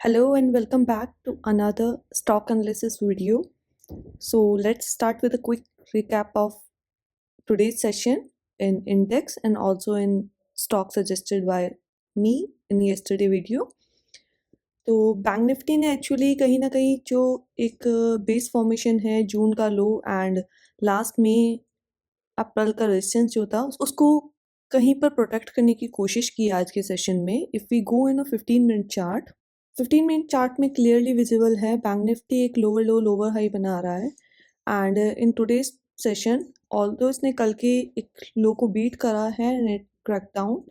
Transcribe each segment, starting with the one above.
Hello and welcome back to another stock analysis video. So let's start with a quick recap of today's session in index and also in stock suggested by me in yesterday video. तो bank Nifty ने actually कहीं ना कहीं जो एक base formation है जून का लो and last में अप्रैल का रेजिस्टेंस जो था उसको कहीं पर प्रोटेक्ट करने की कोशिश की आज के सेशन में. If we go in a 15 minute chart, 15 minute chart में क्लियरली विजिबल है बैंक निफ्टी एक लोअर लो लोअर हाई बना रहा है and in today's session although इसने कल के एक लो को बीट करा है net crack down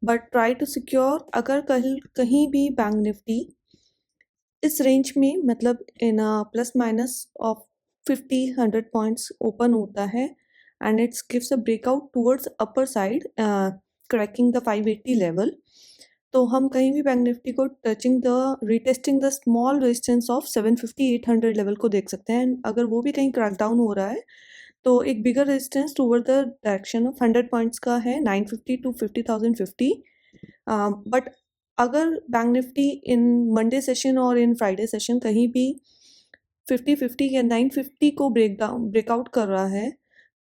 but try to secure. अगर कहीं भी बैंक निफ्टी इस रेंज में मतलब in plus minus of 50-100 points open होता है and it's gives a breakout towards upper side cracking the 580 level, तो हम कहीं भी बैंक निफ्टी को touching the retesting the small resistance of 750-800 level को देख सकते हैं. एंड अगर वो भी कहीं क्रैक डाउन हो रहा है तो एक bigger resistance toward the direction of 100 points का है 950 to 50,050. बट अगर Bank Nifty in Monday session और इन फ्राइडे सेशन कहीं भी 50-50 या 950 को ब्रेकआउट कर रहा है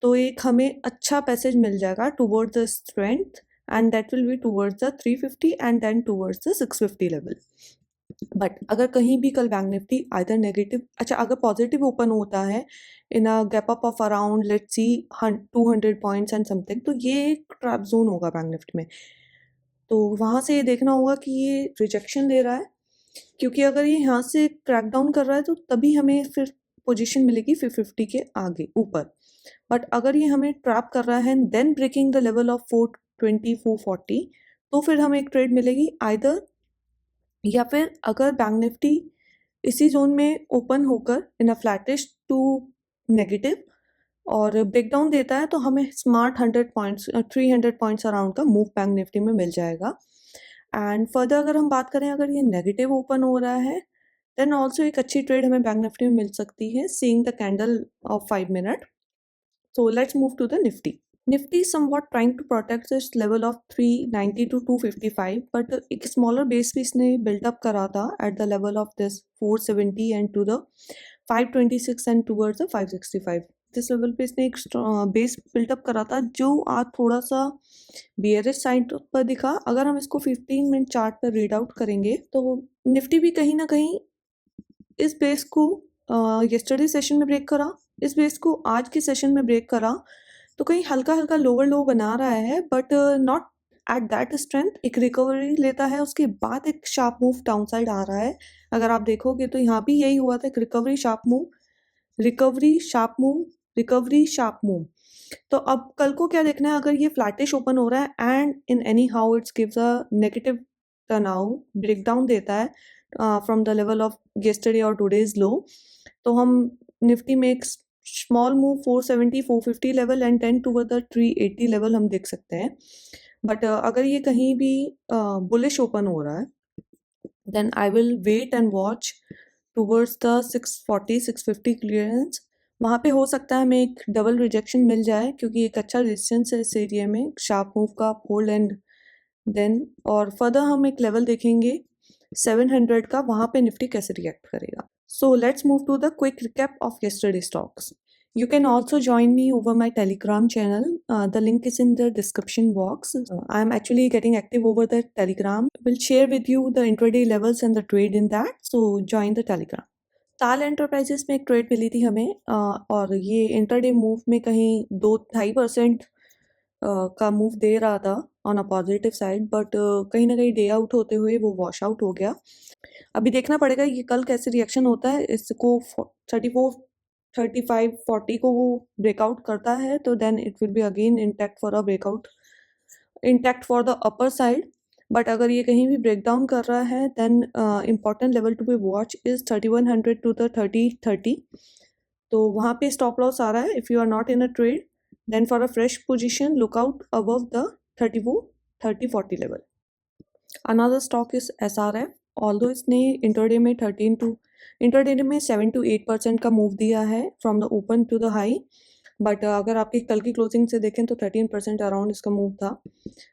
तो एक हमें अच्छा पैसेज मिल जाएगा towards the strength and that will be towards the 350 and then towards the 650 level. But अगर कहीं भी कल बैंक निफ्टी आइदर नेगेटिव अगर पॉजिटिव ओपन होता है in a gap up of around let's see 200 points and something, तो ये एक ट्रैप जोन होगा बैंक निफ्टी में. तो वहाँ से ये देखना होगा कि ये रिजेक्शन ले रहा है, क्योंकि अगर ये यहाँ से क्रैक डाउन कर रहा है तो तभी हमें फिर पोजीशन मिलेगी 550 के आगे ऊपर. बट अगर ये हमें ट्रैप कर रहा है then breaking the level of 420-440 तो फिर हमें एक ट्रेड मिलेगी आइदर, या फिर अगर बैंक निफ्टी इसी जोन में ओपन होकर इन अ फ्लैटिश टू नेगेटिव और ब्रेकडाउन देता है तो हमें स्मार्ट 100 पॉइंट्स 300 पॉइंट्स अराउंड का मूव बैंक निफ्टी में मिल जाएगा. एंड फर्दर अगर हम बात करें अगर ये नेगेटिव ओपन हो रहा है देन ऑल्सो एक अच्छी ट्रेड हमें बैंक निफ्टी में मिल सकती है seeing the candle of 5 minute. So let's move to the Nifty. Nifty is somewhat trying to protect this level of 390 to 255, but एक smaller base भी इसने build up करा था at the level of this 470 and to the 526 and towards the 565. this level पे इसने एक base build up करा था जो आज थोड़ा सा bearish side पर दिखा. अगर हम इसको 15 मिनट चार्ट पर रीड आउट करेंगे तो निफ्टी भी कहीं ना कहीं इस बेस को yesterday सेशन में ब्रेक करा, इस बेस को आज के सेशन में ब्रेक करा, तो कहीं हल्का हल्का लोअर लो बना रहा है but not at that strength. एक रिकवरी लेता है उसके बाद एक शार्प मूव डाउन साइड आ रहा है. अगर आप देखोगे तो यहाँ भी यही हुआ था, एक recovery sharp move, recovery sharp move, recovery sharp move. तो अब कल को क्या देखना है, अगर ये फ्लैटिश ओपन हो रहा है and in any how it's gives a negative turnout breakdown देता है from the level of yesterday और टुडेज लो, तो हम निफ्टी में एक small move 470-450 level and 10 toward the 380 level हम देख सकते हैं. बट अगर ये कहीं भी बुलिश ओपन हो रहा है then I will wait and watch towards the 640-650 clearance. वहाँ पे हो सकता है हमें एक डबल रिजेक्शन मिल जाए क्योंकि एक अच्छा रेजिस्टेंस है इस एरिया में शार्प मूव का होल्ड एंड देन और फर्दर हम एक लेवल देखेंगे 700 का, वहाँ पे निफ्टी कैसे रिएक्ट करेगा. So let's move to the quick recap of yesterday's stocks. You can also join me over my Telegram channel. The link is in the description box. I am actually getting active over the Telegram. We'll share with you the intraday levels and the trade in that. So join the Telegram. ताल enterprises में एक trade मिली थी हमें और ये intraday move में कहीं 2-2.5% का मूव दे रहा था on a positive side, but कहीं ना कहीं डे आउट होते हुए वो वॉश आउट हो गया. अभी देखना पड़ेगा ये कल कैसे रिएक्शन होता है. इसको 34-35-40 को वो ब्रेकआउट करता है तो then it will be again intact for a breakout, intact for the upper side. But अगर ये कहीं भी ब्रेक डाउन कर रहा है then important level to be watch is 3100 to the 3030. तो वहाँ पे स्टॉप लॉस आ रहा है. If you are not in a trade then for a fresh position look out above the 3040 level. Another stock is SRF. Although इसने intraday में 7 to 8% का move दिया है from the open to the high, but अगर आपकी कल की closing से देखें तो 13% अराउंड इसका मूव था।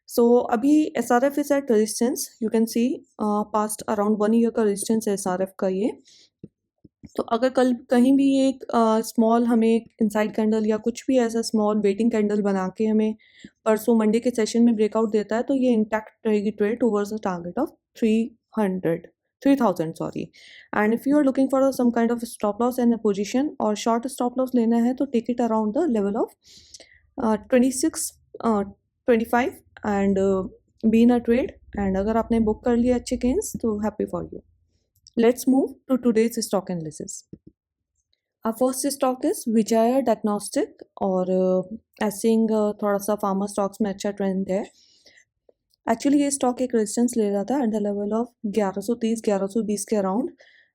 सो अभी S R F is at resistance, you can see past around 1 year का रेजिस्टेंस है एस आर एफ का ये। तो अगर कल कहीं भी एक स्मॉल हमें इनसाइड कैंडल या कुछ भी ऐसा स्मॉल वेटिंग कैंडल बना के हमें परसों मंडे के सेशन में ब्रेकआउट देता है तो ये इंटैक्ट रहेगी trade towards the target of 3000 sorry. And if you are looking for some kind of stop loss and position और शॉर्ट स्टॉप लॉस लेना है तो take it around the level of 26 25 and be in a trade. And अगर आपने book कर लिया अच्छे gains तो happy for you. Let's move to today's stock analysis. Our first stock is Vijaya Diagnostic और ऐसिंग थोड़ा सा फार्मा स्टॉक्स में अच्छा ट्रेंड है। एक्चुअली ये स्टॉक एक रेजिस्टेंस ले रहा था एट द लेवल ऑफ 1130 1120 के अराउंड,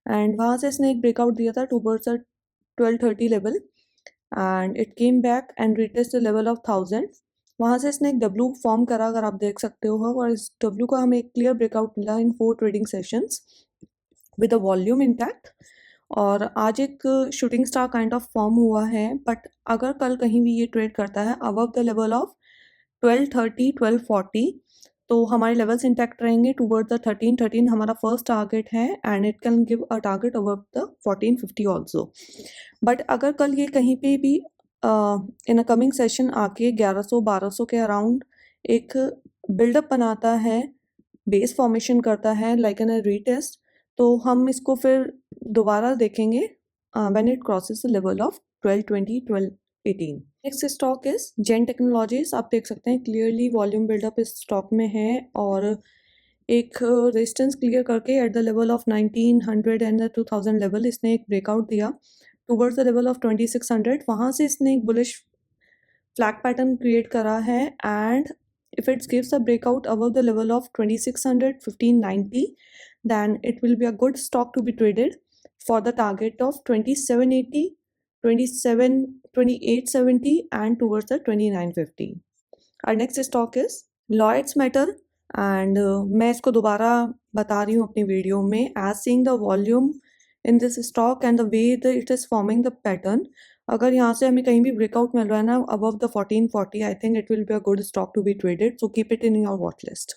एंड वहाँ से इसने एक ब्रेकआउट दिया था towards 1230 level and it came back and retest the level of 1000। वहाँ से इसने एक डब्ल्यू फॉर्म करा, अगर आप देख सकते हो, और इस डब्ल्यू का हमें एक क्लियर ब्रेकआउट मिला इन 4 trading sessions with a volume intact. और आज एक shooting star kind of form हुआ है, बट अगर कल कहीं भी ये ट्रेड करता है अबव द लेवल ऑफ 1230 1240 तो हमारे लेवल्स इंटैक्ट रहेंगे टूवर्ड द 1313 हमारा फर्स्ट टारगेट है and it can give a target above the 1450 also. But अगर कल ये कहीं पे भी इन अ कमिंग सेशन आके 1100 1200 के अराउंड एक बिल्डअप बनाता है, बेस फॉर्मेशन करता है लाइक एन रीटेस्ट, तो हम इसको फिर दोबारा देखेंगे when it crosses the level of 1220 1218। Next stock is Zen Technologies. आप देख सकते हैं क्लियरली वॉल्यूम बिल्डअप इस स्टॉक में है और एक रेजिस्टेंस क्लियर करके at the level of 1900 and 2000 level इसने एक ब्रेकआउट दिया टूवर्ड्स द लेवल ऑफ 2600। वहाँ से इसने एक बुलिश फ्लैग पैटर्न क्रिएट करा है and if it gives a breakout above the level of 2600 1590 then it will be a good stock to be traded for the target of 2780 2870 and towards the 2950. Our next stock is Lloyds Metal and मैं इसको दोबारा बता रही हूँ अपनी video में, as seeing the volume in this stock and the way that it is forming the pattern, अगर यहाँ से हमें कहीं भी ब्रेकआउट मिल रहा है ना above the 1440 I think it will be a good stock to be traded, so keep it in your watch list.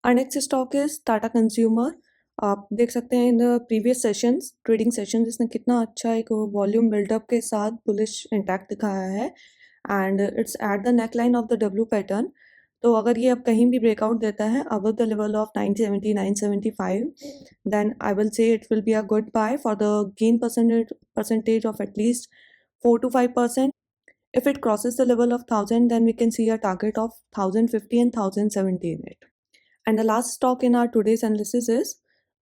Our next stock is Tata Consumer. आप देख सकते हैं in the previous sessions trading sessions इसने कितना अच्छा एक volume buildup के साथ बुलिश इंटैक्ट दिखाया है and it's at the neck line of the W pattern. तो अगर ये अब कहीं भी ब्रेकआउट देता है above the level of 970 975 then I will say it will be a good buy for the gain percentage of at least 4 to 5%. If it crosses the level of 1000 then we can see a target of 1050 and 1070 in it. And the last stock in our today's analysis is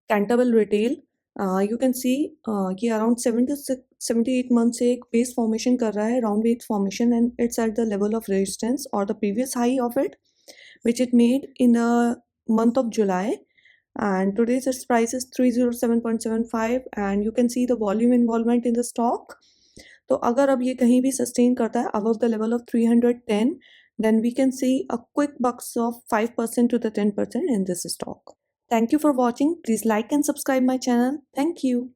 Cantabile Retail. You can see ये around 78 months से एक base formation कर रहा है, round base formation, and it's at the level of resistance or the previous high of it which it made in the month of July, and today's its price is 307.75 and you can see the volume involvement in the stock. तो अगर अब ये कहीं भी sustain करता है above the level of 310 then we can see a quick bucks of 5% to the 10% in this stock. Thank you for watching. Please like and subscribe my channel. Thank you.